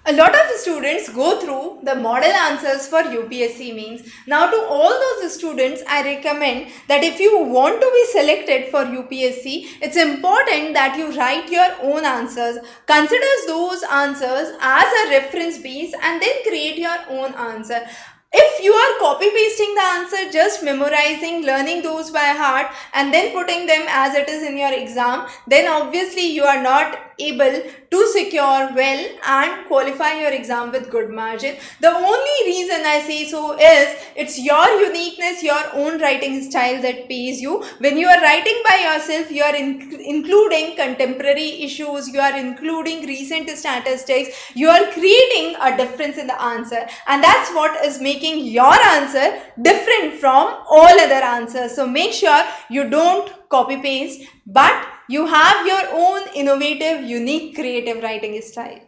A lot of students go through the model answers for UPSC Mains. Now to all those students, I recommend that if you want to be selected for UPSC, it's important that you write your own answers. Consider those answers as a reference base and then create your own answer. If you are copy pasting the answer, just memorizing, learning those by heart and then putting them as it is in your exam, then obviously you are not able to secure well and qualify your exam with good margin. The only reason I say so is it's your uniqueness, your own writing style that pays you. When you are writing by yourself, you are including contemporary issues, you are including recent statistics, you are creating a difference in the answer, and that's what is making your answer different from all other answers. So make sure you don't copy paste, but you have your own innovative, unique, creative writing style.